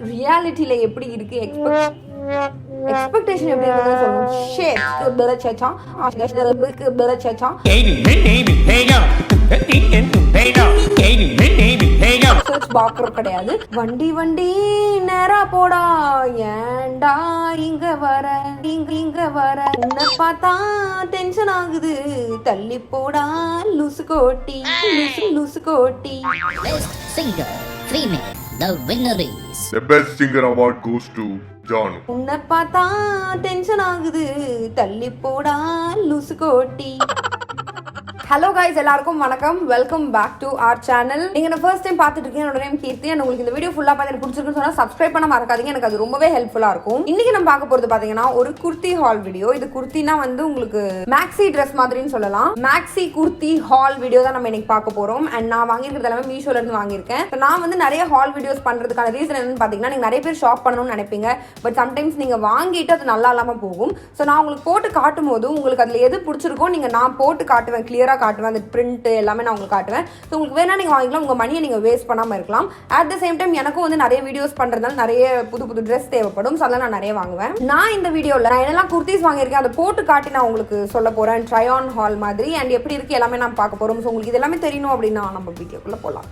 ரியாலிட்டியில எப்படி இருக்கு எக்ஸ்பெக்டேஷன் எப்படி இருக்குன்னு சொல்லணும். ஷேட் பல சேச்சா பல சேச்சா சர்ச் பாக்குறது கிடையாது. வண்டி வண்டி நேரா போடா ஏண்டா இங்க வர இங்க வர உன்னை பார்த்தா டென்ஷன் ஆகுது தள்ளி போடா லூசு கோட்டி லூசு கோட்டி. Singer female, the winner is the best singer award goes to JAANU. உன்னை பார்த்தா டென்ஷன் ஆகுது தள்ளி போடா லூசு கோட்டி. ஹலோ கைஸ், எல்லாருக்கும் வணக்கம். Welcome back to our channel. நீங்க நான் ஃபர்ஸ்ட் டைம் பார்த்துட்டு இருக்கீங்க. என்னோட நேம் கீர்த்தி. and உங்களுக்கு இந்த வீடியோ ஃபுல்லா பார்த்து எனக்கு பிடிச்சிருக்குன்னு சொன்னா சப்ஸ்கிரைப் பண்ண மறக்காதீங்க. எனக்கு அது ரொம்பவே ஹெல்ப்ஃபுல்லா இருக்கும். இன்னைக்கு நம்ம பார்க்க போறது பாத்தீங்கன்னா ஒரு குர்த்தி ஹால் வீடியோ. இது குர்த்தினா வந்து உங்களுக்கு மேக்ஸி ட்ரெஸ் மாதிரின்னு சொல்லலாம். மேக்ஸி குர்த்தி ஹால் வீடியோ தான் நம்ம இன்னைக்கு பார்க்க போறோம். அண்ட் நான் வாங்கியிருக்கிறது எல்லாமே மீஷோல இருந்து வாங்கியிருக்கேன். நான் வந்து நிறைய ஹால் வீடியோஸ் பண்றதுக்கான ரீசன் என்னன்னு பாத்தீங்கன்னா, நீங்க நிறைய பேர் ஷாப் பண்ணணும்னு நினைப்பீங்க. பட் சம்டைம்ஸ் நீங்க வாங்கிட்டு அது நல்லா இல்லாம போகும். ஸோ நான் உங்களுக்கு போட்டு காட்டும் போது உங்களுக்கு அதுல எது பிடிச்சிருக்கோ நீங்க நான் போட்டு காட்டுவேன், கிளியரா காட்டுவேன். அந்த பிரிண்ட் எல்லாமே நான் உங்களுக்கு காட்டுவேன். ஸோ உங்களுக்கு வேணா நீங்க வாங்கிக்கலாம், உங்க மணியை நீங்க வேஸ்ட் பண்ணாம இருக்கலாம். அட் த சேம் டைம் எனக்கும் வந்து நிறைய வீடியோஸ் பண்றதுனால நிறைய புது புது ட்ரெஸ் தேவைப்படும். ஸோ அதெல்லாம் நான் நிறைய வாங்குவேன். நான் இந்த வீடியோவில் நான் என்னெல்லாம் குர்த்திஸ் வாங்கியிருக்கேன் அதை போட்டு காட்டி நான் உங்களுக்கு சொல்ல போறேன். ட்ரை ஆன் ஹால் மாதிரி அண்ட் எப்படி இருக்கு எல்லாமே நான் பார்க்க போறோம். ஸோ உங்களுக்கு இது எல்லாமே தெரியணும் அப்படின்னா நம்ம வீடியோக்குள்ள போகலாம்.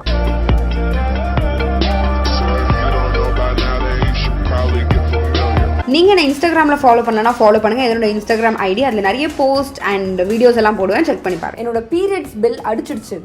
நீங்கள் என்ன இன்ஸ்டாகிராமில் ஃபாலோ பண்ணலன்னா ஃபாலோ பண்ணுங்கள். என்னோட இன்ஸ்டாகிராம் ஐடி அதில் நிறைய போஸ்ட் அண்ட் வீடியோஸ் எல்லாம் போடுவேன், செக் பண்ணி பாருங்க. என்னோட பீரியட்ஸ் பில் அடிச்சிடுச்சு.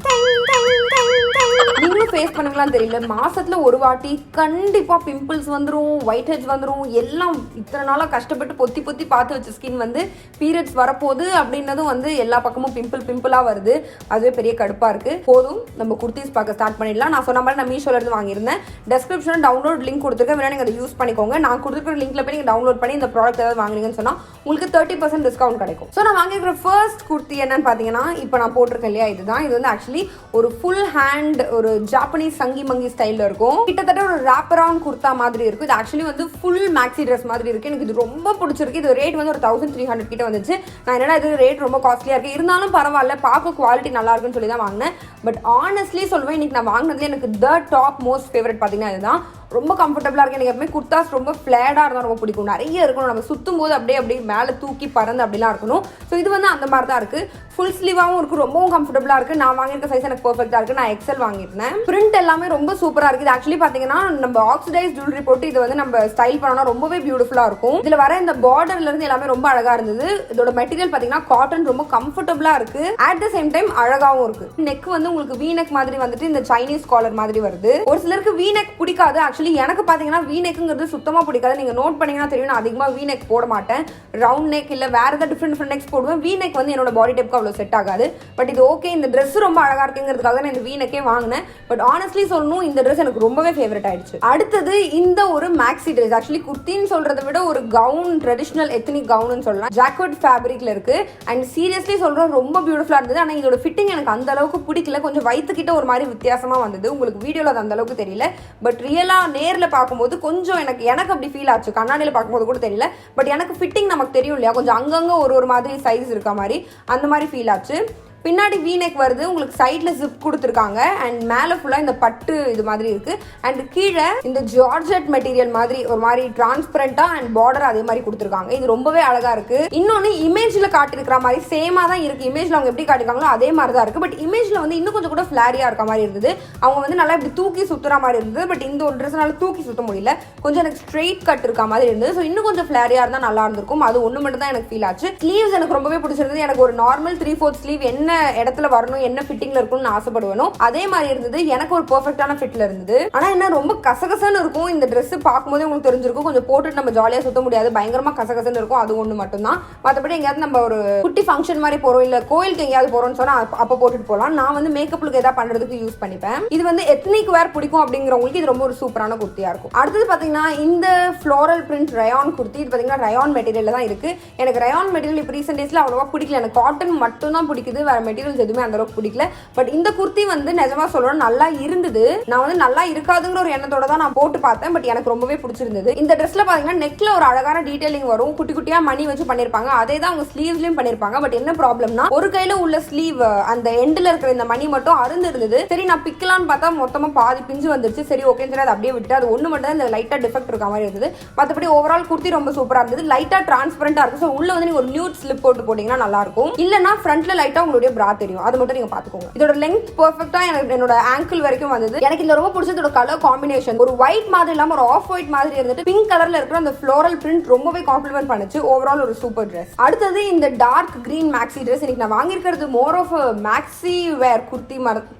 நீங்களும் ஃபேஸ் பண்ணுங்களான்னு தெரியல. மாசத்துல ஒரு வாட்டி கண்டிப்பா பிம்பிள்ஸ் வந்துடும், ஒயிட் ஹெட்ஸ் வந்துடும். எல்லாம் இத்தனை நாளாக கஷ்டப்பட்டு பொத்தி பொத்தி பார்த்து வச்ச ஸ்கின் வந்து பீரியட்ஸ் வரப்போகுது அப்படின்னதும் வந்து எல்லா பக்கமும் பிம்பிளா வருது. அதுவே பெரிய கடுப்பா இருக்கு. போதும், நம்ம குர்த்திஸ் பார்க்க ஸ்டார்ட் பண்ணிடலாம். நான் சொன்ன மாதிரி நான் மீஷோல இருந்து வாங்கியிருந்தேன். டெஸ்கிரிப்ஷன்ல டவுன்லோட் லிங்க் கொடுத்துருக்கேன், வேணா நீங்க அதை யூஸ் பண்ணிக்கோங்க. நான் கொடுத்துருக்கிற லிங்க்ல போய் நீங்க டவுன்லோட் பண்ணி இந்த ப்ராடக்ட் ஏதாவது வாங்குனீங்கன்னு சொன்னா உங்களுக்கு 30% டிஸ்கவுண்ட் கிடைக்கும். ஸோ நான் வாங்கியிருக்கிற ஃபர்ஸ்ட் குர்த்தி என்னன்னு பாத்தீங்கன்னா, இப்போ நான் போட்டிருக்கேன் இல்லையா, இதுதான். இது வந்து ஆக்சுவலி ஒரு ஃபுல் ஹேண்ட் ஒரு ஜாப்பனீஸ் சங்கி மங்கி ஸ்டைல்ல இருக்கும். கிட்டத்தட்ட ஒரு ராப் அரவுண்ட் குர்த்தா மாதிரி இருக்கும். இது ஆக்சுவலி வந்து ஃபுல் மேக்ஸி ட்ரெஸ் மாதிரி இருக்கு. எனக்கு இது ரொம்ப பிடிச்சிருக்கு. இது ரேட் வந்து ஒரு 1300 கிட்ட வந்துச்சு. நான் என்னடா இது ரேட் ரொம்ப காஸ்ட்லியா இருக்கு, இருந்தாலும் பரவாயில்ல, பார்க்க குவாலிட்டி நல்லா இருக்குன்னு சொல்லி தான் வாங்கினேன். பட் ஆனஸ்ட்லி சொல்லுவேன், இன்னைக்கு நான் வாங்கினதுல எனக்கு த டாப் மோஸ்ட் ஃபேவரட் பாத்தீங்கன்னா இதுதான். ரொம்ப கம்ஃபர்டபுளாக இருக்குது. எனக்கு எப்பவுமே குர்தாஸ் ரொம்ப ஃப்ளேடாக இருந்தால் ரொம்ப பிடிக்கும். நிறைய இருக்கணும், நம்ம சுற்றும் போது அப்படியே மேலே தூக்கி பறந்து அப்படிலாம் இருக்கணும். ஸோ இது வந்து அந்த மாதிரி தான் இருக்குது. ஃபுல் ஸ்லீவாகவும் இருக்குது, ரொம்பவும் கம்ஃபர்டபுளாக இருக்குது. நான் வாங்கியிருக்க சைஸ் எனக்கு பர்ஃபெக்டாக இருக்குது. நான் எக்ஸல் வாங்கியிருந்தேன். பிரிண்ட் எல்லாமே ரொம்ப சூப்பராக இருக்குது. ஆக்சுவலி பார்த்தீங்கன்னா நம்ம ஆக்சிடைஸ் ஜுவல்லரி போட்டு இது வந்து நம்ம ஸ்டைல் பண்ணோம்னா ரொம்பவே பியூட்டிஃபுல்லாக இருக்கும். இதில் வர இந்த பார்டர்லேருந்து எல்லாமே ரொம்ப அழகாக இருந்தது. இதோட மெட்டீரியல் பார்த்தீங்கன்னா காட்டன், ரொம்ப கம்ஃபர்டபுளாக இருக்குது. அட் த சேம் டைம் அழகாகவும் இருக்குது. நெக் வந்து உங்களுக்கு வீ நெக் மாதிரி வந்துட்டு இந்த சைனீஸ் காலர் மாதிரி வருது. ஒரு சிலருக்கு வீ நெக் பிடிக்காது. ஆக்சுவலி எனக்கு பார்த்தீங்கன்னா வீ நெக்குங்கிறது சுத்தமாக பிடிக்காது. நீங்கள் நோட் பண்ணீங்கன்னா தெரியும், நான் அதிகமாக வீ நெக் போட மாட்டேன். ரவுண்ட் நெக் இல்லை வேற ஏதாவது டிஃப்ரெண்ட் நெக்ஸ் போடுவேன். வீ நெக் வந்து என்னோட பாடி டைப்க்கு அவ்வளோ செட் ஆகாது. பட் இது ஓகே, இந்த ட்ரெஸ் ரொம்ப அழகா இருக்குங்கிறதுக்காக நான் இந்த வீ நெக்கே வாங்கினேன். பட் ஆனஸ்ட்லி சொல்லணும், இந்த ட்ரெஸ் எனக்கு ரொம்பவே ஃபேவரட் ஆயிடுச்சு. அடுத்தது இந்த ஒரு மேக்ஸி ட்ரெஸ். ஆக்சுவலி குர்த்தின்னு சொல்றதை விட ஒரு கவுன், ட்ரெடிஷனல் எத்னிக் கவுன்னு சொல்லலாம். ஜாக்வர்ட் ஃபேப்ரிக்ல இருக்கு. அண்ட் சீரியஸ்லி சொல்றேன், ரொம்ப பியூட்டிஃபுல்லா இருந்தது. ஆனால் இதோட ஃபிட்டிங் எனக்கு அந்த அளவுக்கு பிடிக்கல. கொஞ்சம் வயிற்றுக்கிட்ட ஒரு மாதிரி வித்தியாசமா வந்தது. உங்களுக்கு வீடியோல அது அந்த அளவுக்கு தெரியல. பட் ரியலா நேர்ல பார்க்கும்போது கொஞ்சம் எனக்கு அப்படி ஃபீல் ஆச்சு. கண்ணாடியில் பார்க்கும்போது கூட தெரியல. பட் எனக்கு ஃபிட்டிங் நமக்கு தெரியும் இல்லையா, கொஞ்சம் அங்கங்க ஒரு மாதிரி சைஸ் இருக்க மாதிரி அந்த மாதிரி ஃபீல் ஆச்சு. பின்னாடி வீ நெக் வருது, உங்களுக்கு சைட்ல ஜிப் கொடுத்துருக்காங்க. அண்ட் மேலே ஃபுல்லாக இந்த பட்டு இது மாதிரி இருக்கு. அண்ட் கீழே இந்த ஜார்ஜெட் மெட்டீரியல் மாதிரி ஒரு மாதிரி டிரான்ஸ்பரண்டா அண்ட் பார்டர் அதே மாதிரி கொடுத்துருக்காங்க. இது ரொம்பவே அழகா இருக்கு. இன்னொன்று இமேஜ்ல காட்டிருக்கிற மாதிரி சேமா தான் இருக்கு. இமேஜ்ல அவங்க எப்படி காட்டிருக்காங்களோ அதே மாதிரி தான் இருக்கு. பட் இமேஜ்ல வந்து இன்னும் கொஞ்சம் கூட ஃபிளாரியா இருக்க மாதிரி இருந்தது. அவங்க வந்து நல்லா இப்படி தூக்கி சுத்துற மாதிரி இருந்தது. பட் இந்த ஒரு ட்ரெஸ்னால தூக்கி சுத்த முடியல. கொஞ்சம் எனக்கு ஸ்ட்ரெயிட் கட் இருக்க மாதிரி இருந்தது. ஸோ இன்னும் கொஞ்சம் ஃபிளாரியா இருந்தா நல்லா இருந்திருக்கும். அது ஒன்று மட்டும் தான் எனக்கு ஃபீல் ஆச்சு. ஸ்லீவ்ஸ் எனக்கு ரொம்பவே பிடிச்சிருந்தது. எனக்கு ஒரு நார்மல் 3/4 ஸ்லீவ் என்ன இடத்துல வரணும், என்ன ஃபிட்டிங்ல இருக்கும்னு ஆசைப்படுவேனோ அதே மாதிரி இருந்தது. எனக்கு ஒரு பெர்ஃபெக்ட்டான ஃபிட்ல இருந்தது. ஆனா என்ன ரொம்ப கசகசன்னு இருக்கும். இந்த ட்ரெஸ் பார்க்கும்போதே உங்களுக்கு தெரிஞ்சிருக்கும், கொஞ்சம் போட்டுட்டு நம்ம ஜாலியா சுத்த முடியாது, பயங்கரமா கசகசன்னு இருக்கும். அது ஒண்ணு மட்டும் தான். மற்றபடி எங்கேயாவது நம்ம ஒரு குட்டி ஃபங்க்ஷன் மாதிரி போறோம், இல்ல கோயிலுக்கு எங்கேயாவது போறோம்னு சொன்னா அப்ப போட்டுட்டு போகலாம். நான் வந்து மேக்கப்லுக்கு ஏதாவது பண்றதுக்கு யூஸ் பண்ணிப்பேன். இது வந்து எத்னிக் வேர் பிடிக்கும் அப்படிங்கிறவங்களுக்கு இது ரொம்ப ஒரு சூப்பரான குர்த்தியா இருக்கும். அடுத்தது பாத்தீங்கன்னா இந்த ஃப்ளோரல் பிரிண்ட் ரயான் குர்த்தி. இது பாத்தீங்கன்னா ரயான் மெட்டீரியல்ல தான் இருக்கு. எனக்கு ரயான் மெட்டீரியல் இப்போ ரீசெண்ட் டேஸ்ல அவ்வளவா பிடிக்கல. எனக்கு காட்டன் மட்டும் தான் பிடிக்குது. மெட்டீரியல்ஸ் எதுவுமே அந்த அளவுக்கு பிடிக்கல. பட் இந்த குர்த்தி வந்து நிஜமா சொல்லணும் நல்லா இருந்தது. நான் வந்து நல்லா இருக்காதுங்கிற ஒரு எண்ணத்தோட தான் நான் போட்டு பார்த்தேன். பட் எனக்கு ரொம்பவே பிடிச்சிருந்தது. இந்த ட்ரெஸ்ல பாத்தீங்கன்னா நெக்ல ஒரு அழகான டீடைலிங் வரும், குட்டி குட்டியா மணி வச்சு பண்ணிருப்பாங்க. அதே தான் அவங்க ஸ்லீவ்லயும் பண்ணிருப்பாங்க. பட் என்ன ப்ராப்ளம்னா ஒரு கையில உள்ள ஸ்லீவ் அந்த எண்ட்ல இருக்கிற இந்த மணி மட்டும் அருந்து இருந்தது. சரி நான் பிக்கலான்னு பார்த்தா மொத்தமா பாதி பிஞ்சு வந்துருச்சு. சரி ஓகேன்னு சொல்லி அதை அப்படியே விட்டு அது ஒண்ணு மட்டும் தான் இந்த லைட்டா டிஃபெக்ட் இருக்க மாதிரி இருந்தது. மற்றபடி ஓவரால் குர்த்தி ரொம்ப சூப்பரா இருந்தது. லைட்டா டிரான்ஸ்பரண்டா இருக்கு. ஸோ உள்ள வந்து நீங்க ஒரு நியூட் ஸ்லிப் போட்டு போட்டீங்கன்னா நல்லா இருக்கும். இல்லனா ஃப்ரண்ட்ல லைட்டா உங்களுடைய பிரா தெரியும். அது மட்டும் நீங்க பாத்துக்கோங்க. இதோட லெங்த் பெர்ஃபெக்ட்டா என்னோட ஆங்கிள் வரைக்கும் வந்தது. எனக்கு இந்த ரொம்ப பிடிச்சதோட கலர் காம்பினேஷன் ஒரு ஒயிட் மாதிரி இல்லாம ஒரு ஆஃப் ஒயிட் மாதிரி இருந்துட்டு பிங்க் கலர்ல இருக்கிற அந்த ஃப்ளோரல் பிரிண்ட் ரொம்பவே காம்ப்ளிமெண்ட் பண்ணுச்சு. ஓவரால் ஒரு சூப்பர் ட்ரெஸ். அடுத்தது இந்த டார்க் கிரீன் மேக்ஸி ட்ரெஸ். இன்னைக்கு நான் வாங்கியிருக்கிறது மோர் ஆஃப் மேக்ஸி வேர் குர்த்தி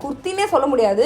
குர்த்தினே சொல்ல முடியாது,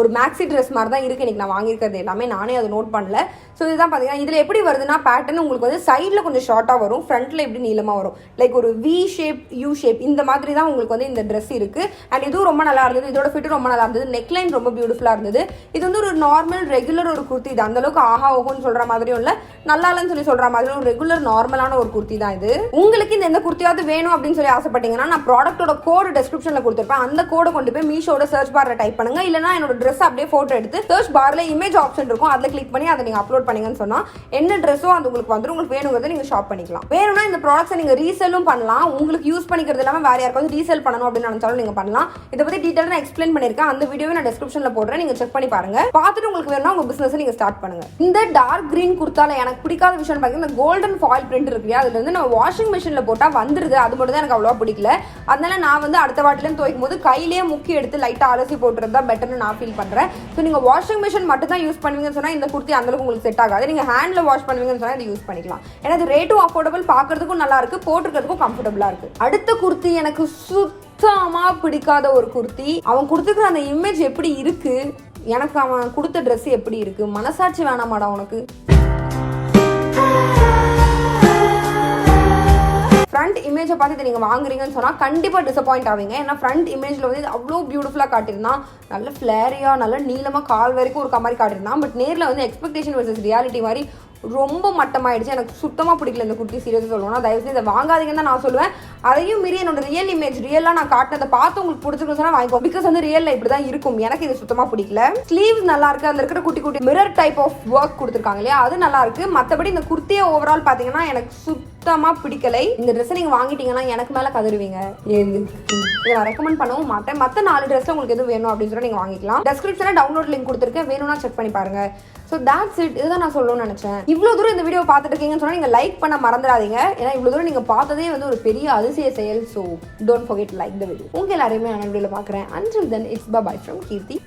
ஒரு மேக்ஸி ட்ரெஸ் மாதிரி தான் இருக்குது. இன்றைக்கி நான் வாங்கியிருக்கிறது எல்லாமே நானே அதை நோட் பண்ணல. ஸோ இதுதான் பார்த்தீங்கன்னா இதில் எப்படி வருதுன்னா பேட்டர்ன் உங்களுக்கு வந்து சைடில் கொஞ்சம் ஷார்ட்டாக வரும், ஃப்ரண்ட்டில் எப்படி நீளமாக வரும். லைக் ஒரு வி ஷேப் யூ ஷேப் இந்த மாதிரி தான் உங்களுக்கு வந்து இந்த ட்ரெஸ் இருக்குது. அண்ட் இதுவும் ரொம்ப நல்லா இருந்தது. இதோட ஃபிட்டும் ரொம்ப நல்லா இருந்தது. நெக்லைன் ரொம்ப பியூட்டிஃபுல்லாக இருந்தது. இது வந்து ஒரு நார்மல் ரெகுலர் ஒரு குர்த்தி இது. அந்தளவுக்கு ஆஹா ஓஹோன்னு சொல்கிற மாதிரியும் இல்லை, நல்லா இல்லைன்னு சொல்லி சொல்கிற மாதிரியும் ஒரு ரெகுலர் நார்மலான ஒரு குர்த்தி தான் இது. உங்களுக்கு இந்த எந்த குர்த்தியாவது வேணும் அப்படின்னு சொல்லி ஆசைப்பட்டீங்கன்னா நான் ப்ராடக்ட்டோட கோடு டிஸ்கிரிப்ஷனில் கொடுத்துருப்பேன். அந்த கோடை கொண்டு போய் மீஷோட சர்ச் பாரில் டைப் பண்ணுங்க. இல்லைனா என்னோட ட்ரெஸ் அப்படியே போட்டோ எடுத்து சர்ச் பார்ல இமேஜ் ஆப்ஷன் இருக்கும், அதில் கிளிக் பண்ணி அதை நீங்க அப்லோட் பண்ணீங்கன்னு சொன்னா என்ன ட்ரெஸ்ஸோ அது உங்களுக்கு வந்துடும். உங்களுக்கு வேணுங்கிறத நீங்க ஷாப் பண்ணிக்கலாம். வேணும்னா இந்த ப்ராடக்ட்ஸை நீங்க ரீசெல்லும் பண்ணலாம். உங்களுக்கு யூஸ் பண்ணிக்கிறது இல்லாமல் வேற யாருக்காவது ரீசெல் பண்ணணும் அப்படின்னு நினைச்சாலும் நீங்க பண்ணலாம். இதை பத்தி டீடைலா நான் எக்ஸ்பிளைன் பண்ணிருக்கேன். அந்த வீடியோவை நான் டிஸ்கிரிப்ஷன்ல போடுறேன், நீங்க செக் பண்ணி பாருங்க. பார்த்துட்டு உங்களுக்கு வேணும்னா உங்க பிசினஸ் நீங்க ஸ்டார்ட் பண்ணுங்க. இந்த டார்க் கிரீன் குர்த்தால எனக்கு பிடிக்காத விஷயம் பார்த்தீங்கன்னா இந்த கோல்டன் ஃபாயில் பிரிண்ட் இருக்கு. அதுல இருந்து நம்ம வாஷிங் மிஷின்ல போட்டா வந்துருது. அது மட்டும் தான் எனக்கு அவ்வளவா பிடிக்கல. அதனால நான் வந்து அடுத்த வாட்டில துவைக்கும் போது கையிலேயே முக்கி எடுத்து லைட்டா அலசி போட்டுறது தான் பெட்டர்னு நான் ஃபீல் பண்றேன். ஸோ நீங்க வாஷிங் மிஷின் மட்டும் தான் யூஸ் பண்ணுவீங்கன்னு சொன்னா இந்த குர்த்தி அந்த அளவுக்கு உங்களுக்கு செட் ஆகாது. நீங்க ஹேண்ட்ல வாஷ் பண்ணுவீங்கன்னு சொன்னா இதை யூஸ் பண்ணிக்கலாம். ஏன்னா இது ரேட்டும் அஃபோர்டபுள், பார்க்கறதுக்கும் நல்லா இருக்கு, போட்டுக்கிறதுக்கும் கம்ஃபர்டபுளா இருக்கு. அடுத்த குர்த்தி எனக்கு சுத்தமா பிடிக்காத ஒரு குர்த்தி. அவன் கொடுத்துக்கிற அந்த இமேஜ் எப்படி இருக்கு, எனக்கு அவன் கொடுத்த ட்ரெஸ் எப்படி இருக்கு, மனசாட்சி வேணாமாடா உனக்கு. ஃப்ரண்ட் இமேஜை பார்த்து நீங்கள் வாங்குறீங்கன்னு சொன்னால் கண்டிப்பாக டிசப்பாயிண்ட் ஆவீங்க. ஏன்னா ஃப்ரண்ட் இமேஜில் வந்து இது அவ்வளோ பியூட்டிஃபுல்லாக காட்டியிருந்தான், நல்ல ஃப்ளேரியாக நல்ல நீளமாக கால் வரைக்கும் ஒரு மாதிரி காட்டியிருந்தான். பட் நேரில் வந்து எக்ஸ்பெக்டேஷன் வர்சஸ் ரியாலிட்டி மாதிரி ரொம்ப மட்டமாயிடுச்சு. எனக்கு சுத்தமாக பிடிக்கல இந்த குர்த்தி. சீரியஸாக சொல்லுவேன், தயவுசெய்து இதை வாங்காதீங்கன்னு தான் நான் சொல்லுவேன். அதையும் மீறி என்னோட ரியல் இமேஜ் ரியலாக நான் காட்டினதை பார்த்து உங்களுக்கு பிடிச்சிருக்குன்னு சொன்னால் வாங்கிக்கோ. பிகாஸ் வந்து ரியலில் இப்படி தான் இருக்கும். எனக்கு இது சுத்தமாக பிடிக்கல. ஸ்லீவ்ஸ் நல்லா இருக்கு, அதில் இருக்கிற குட்டி குட்டி மிரர் டைப் ஆஃப் ஒர்க் கொடுத்துருக்காங்க இல்லையா, அது நல்லா இருக்கு. மற்றபடி இந்த குர்த்தியை ஓவரால் பார்த்தீங்கன்னா எனக்கு சுத்தமாக பிடிக்கலை. இந்த ட்ரெஸ்ஸை நீங்கள் வாங்கிட்டீங்கன்னா எனக்கு மேலே கதறுவீங்க. இதை நான் ரெக்கமெண்ட் பண்ணவும் மாட்டேன். மற்ற 4 ட்ரெஸ்ல உங்களுக்கு எதுவும் வேணும் அப்படின்னு சொல்லி நீங்கள் வாங்கிக்கலாம். டிஸ்கிரிப்ஷனில் டவுன்லோட் லிங்க் கொடுத்துருக்கேன், வேணும்னா செக் பண்ணி பாருங்க. So that's it. இதுதான் நான் சொல்லணும்னு நினைச்சேன். இவ்வளோ தூரம் இந்த வீடியோ பார்த்துட்டு இருக்கீங்கன்னு சொன்னால் நீங்கள் லைக் பண்ண மறந்துடாதீங்க. ஏன்னா இவ்வளோ தூரம் நீங்கள் பார்த்ததே வந்து ஒரு பெரிய அதிசய செயல். So don't forget to like the video. உங்கள் எல்லாரையுமே நான் வீடியோவில் பார்க்குறேன். Until then, it's bye bye from Keerthi.